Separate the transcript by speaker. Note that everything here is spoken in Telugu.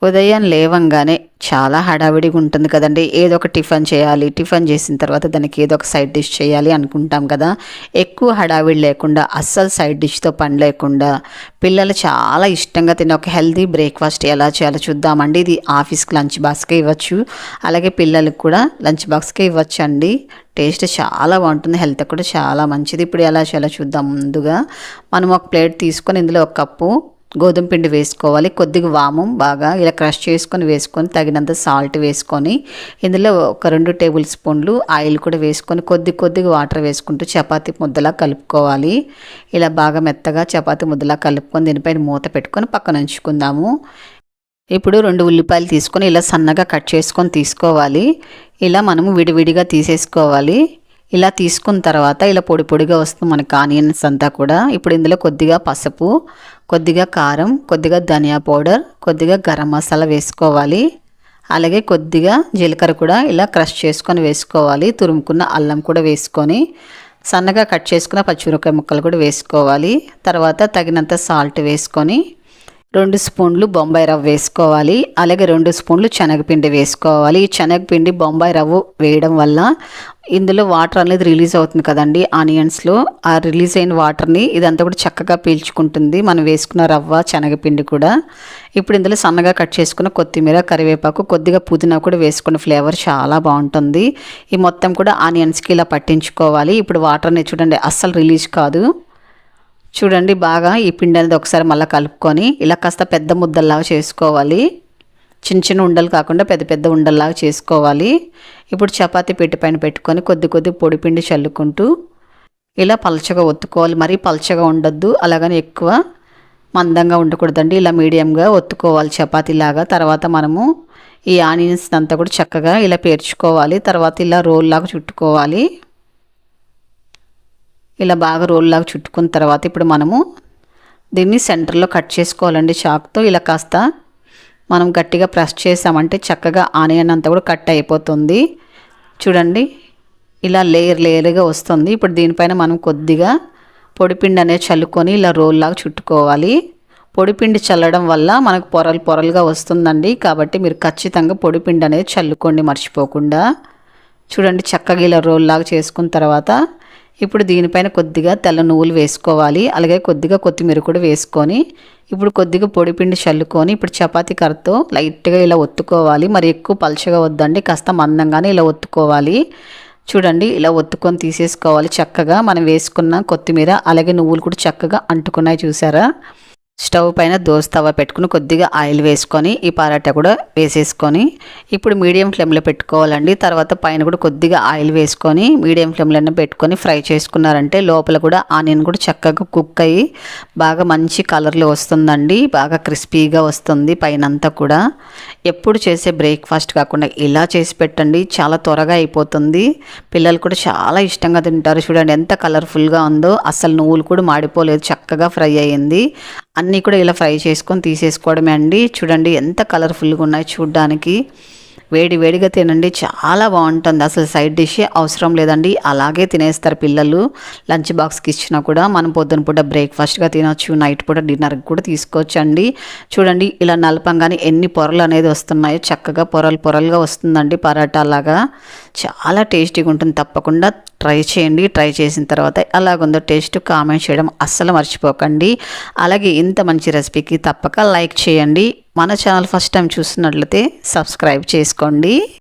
Speaker 1: ఉదయం లేవంగానే చాలా హడావిడిగా ఉంటుంది కదండి. ఏదో ఒక టిఫిన్ చేయాలి, టిఫిన్ చేసిన తర్వాత దానికి ఏదో ఒక సైడ్ డిష్ చేయాలి అనుకుంటాం కదా. ఎక్కువ హడావిడి లేకుండా, అస్సలు సైడ్ డిష్తో పని లేకుండా, పిల్లలు చాలా ఇష్టంగా తినే ఒక హెల్తీ బ్రేక్ఫాస్ట్ ఎలా చేయాలో చూద్దామండి. ఇది ఆఫీస్కి లంచ్ బాక్స్కే ఇవ్వచ్చు, అలాగే పిల్లలకు కూడా లంచ్ బాక్స్కే ఇవ్వచ్చు అండి. టేస్ట్ చాలా బాగుంటుంది, హెల్త్ కూడా చాలా మంచిది. ఇప్పుడు ఎలా చేయాలో చూద్దాం. ముందుగా మనం ఒక ప్లేట్ తీసుకొని ఇందులో ఒక కప్పు గోధుమ పిండి వేసుకోవాలి. కొద్దిగా వాము బాగా ఇలా క్రష్ చేసుకొని వేసుకొని, తగినంత సాల్ట్ వేసుకొని, ఇందులో ఒక 2 టేబుల్ స్పూన్లు ఆయిల్ కూడా వేసుకొని, కొద్దిగా వాటర్ వేసుకుంటూ చపాతీ ముద్దలా కలుపుకోవాలి. ఇలా బాగా మెత్తగా చపాతీ ముద్దలా కలుపుకొని దీనిపైన మూత పెట్టుకొని పక్కన ఉంచుకుందాము. ఇప్పుడు 2 ఉల్లిపాయలు తీసుకొని ఇలా సన్నగా కట్ చేసుకొని తీసుకోవాలి. ఇలా మనము విడివిడిగా తీసేసుకోవాలి. ఇలా తీసుకున్న తర్వాత ఇలా పొడి పొడిగా వస్తుంది మనకు ఆనియన్స్ అంతా కూడా. ఇప్పుడు ఇందులో కొద్దిగా పసుపు, కొద్దిగా కారం, కొద్దిగా ధనియా పౌడర్, కొద్దిగా గరం మసాలా వేసుకోవాలి. అలాగే కొద్దిగా జీలకర్ర కూడా ఇలా క్రష్ చేసుకొని వేసుకోవాలి. తురుముకున్న అల్లం కూడా వేసుకొని, సన్నగా కట్ చేసుకున్న పచ్చిమిరపకాయ ముక్కలు కూడా వేసుకోవాలి. తర్వాత తగినంత సాల్ట్ వేసుకొని 2 స్పూన్లు బొంబాయి రవ్వ వేసుకోవాలి. అలాగే 2 స్పూన్లు శనగపిండి వేసుకోవాలి. ఈ శనగపిండి బొంబాయి రవ్వ వేయడం వల్ల ఇందులో వాటర్ అనేది రిలీజ్ అవుతుంది కదండి ఆనియన్స్లో. ఆ రిలీజ్ అయిన వాటర్ని ఇదంతా కూడా చక్కగా పీల్చుకుంటుంది మనం వేసుకున్న రవ్వ, శనగపిండి కూడా. ఇప్పుడు ఇందులో సన్నగా కట్ చేసుకున్న కొత్తిమీర, కరివేపాకు, కొద్దిగా పుదీనా కూడా వేసుకున్న ఫ్లేవర్ చాలా బాగుంటుంది. ఈ మొత్తం కూడా ఆనియన్స్కి ఇలా పట్టించుకోవాలి. ఇప్పుడు వాటర్ని చూడండి అస్సలు రిలీజ్ కాదు. చూడండి బాగా ఈ పిండి అనేది ఒకసారి మళ్ళీ కలుపుకొని ఇలా కాస్త పెద్ద ముద్దల్లాగా చేసుకోవాలి. చిన్న చిన్న ఉండలు కాకుండా పెద్ద పెద్ద ఉండల్లాగా చేసుకోవాలి. ఇప్పుడు చపాతీ పెట్టి పైన పెట్టుకొని కొద్ది పొడి పిండి చల్లుకుంటూ ఇలా పలచగా ఒత్తుకోవాలి. మరీ పలచగా ఉండొద్దు, అలాగని ఎక్కువ మందంగా ఉండకూడదండి. ఇలా మీడియంగా ఒత్తుకోవాలి చపాతీలాగా. తర్వాత మనము ఈ ఆనియన్స్ అంతా కూడా చక్కగా ఇలా పేర్చుకోవాలి. తర్వాత ఇలా రోల్ లాగా చుట్టుకోవాలి. ఇలా బాగా రోల్లాగా చుట్టుకున్న తర్వాత ఇప్పుడు మనము దీన్ని సెంటర్లో కట్ చేసుకోవాలండి చాక్తో. ఇలా కాస్త మనం గట్టిగా ప్రెస్ చేసామంటే చక్కగా ఆనియన్ అంతా కూడా కట్ అయిపోతుంది. చూడండి ఇలా లేయర్గా వస్తుంది. ఇప్పుడు దీనిపైన మనం కొద్దిగా పొడిపిండి అనేది చల్లుకొని ఇలా రోల్లాగా చుట్టుకోవాలి. పొడిపిండి చల్లడం వల్ల మనకు పొరలుగా వస్తుందండి. కాబట్టి మీరు ఖచ్చితంగా పొడిపిండి అనేది చల్లుకోండి మర్చిపోకుండా. చూడండి చక్కగా ఇలా రోల్లాగా చేసుకున్న తర్వాత ఇప్పుడు దీనిపైన కొద్దిగా తెల్ల నువ్వులు వేసుకోవాలి. అలాగే కొద్దిగా కొత్తిమీర కూడా వేసుకొని, ఇప్పుడు కొద్దిగా పొడిపిండి చల్లుకొని, ఇప్పుడు చపాతీ కర్రతో లైట్గా ఇలా ఒత్తుకోవాలి. మరి ఎక్కువ పలచగా వద్దండి, కాస్త మందంగానే ఇలా ఒత్తుకోవాలి. చూడండి ఇలా ఒత్తుకొని తీసేసుకోవాలి. చక్కగా మనం వేసుకున్న కొత్తిమీర అలాగే నువ్వులు కూడా చక్కగా అంటుకున్నాయి చూసారా. స్టవ్ పైన దోస తవ్వ పెట్టుకుని కొద్దిగా ఆయిల్ వేసుకొని ఈ పరాటా కూడా వేసేసుకొని ఇప్పుడు మీడియం ఫ్లేమ్లో పెట్టుకోవాలండి. తర్వాత పైన కూడా కొద్దిగా ఆయిల్ వేసుకొని మీడియం ఫ్లేమ్లోనే పెట్టుకొని ఫ్రై చేసుకున్నారంటే లోపల కూడా ఆనియన్ కూడా చక్కగా కుక్ అయ్యి బాగా మంచి కలర్లో వస్తుందండి. బాగా క్రిస్పీగా వస్తుంది పైనంతా కూడా. ఎప్పుడు చేసే బ్రేక్ఫాస్ట్ కాకుండా ఇలా చేసి పెట్టండి, చాలా త్వరగా అయిపోతుంది. పిల్లలు కూడా చాలా ఇష్టంగా తింటారు. చూడండి ఎంత కలర్ఫుల్గా ఉందో, అసలు నువ్వులు కూడా మాడిపోలేదు, చక్కగా ఫ్రై అయ్యింది. అన్నీ కూడా ఇలా ఫ్రై చేసుకొని తీసేసుకోవడమే అండి. చూడండి ఎంత కలర్ఫుల్గా ఉన్నాయి చూడ్డానికి. వేడిగా తినండి, చాలా బాగుంటుంది. అసలు సైడ్ డిషే అవసరం లేదండి, అలాగే తినేస్తారు పిల్లలు. లంచ్ బాక్స్కి ఇచ్చినా కూడా మనం పొద్దున పూట బ్రేక్ఫాస్ట్గా తినొచ్చు, నైట్ పూట డిన్నర్కి కూడా తీసుకోవచ్చు అండి. చూడండి ఇలా నలపంగానే ఎన్ని పొరలు అనేది వస్తున్నాయో, చక్కగా పొరలుగా వస్తుందండి పరాటా లాగా. చాలా టేస్టీగా ఉంటుంది. తప్పకుండా ట్రై చేయండి. ట్రై చేసిన తర్వాత ఎలాగుందో టేస్ట్ కామెంట్ చేయడం అస్సలు మర్చిపోకండి. అలాగే ఇంత మంచి రెసిపీకి తప్పక లైక్ చేయండి. మన ఛానల్ ఫస్ట్ టైం చూస్తున్నట్లయితే సబ్స్క్రైబ్ చేసుకోండి.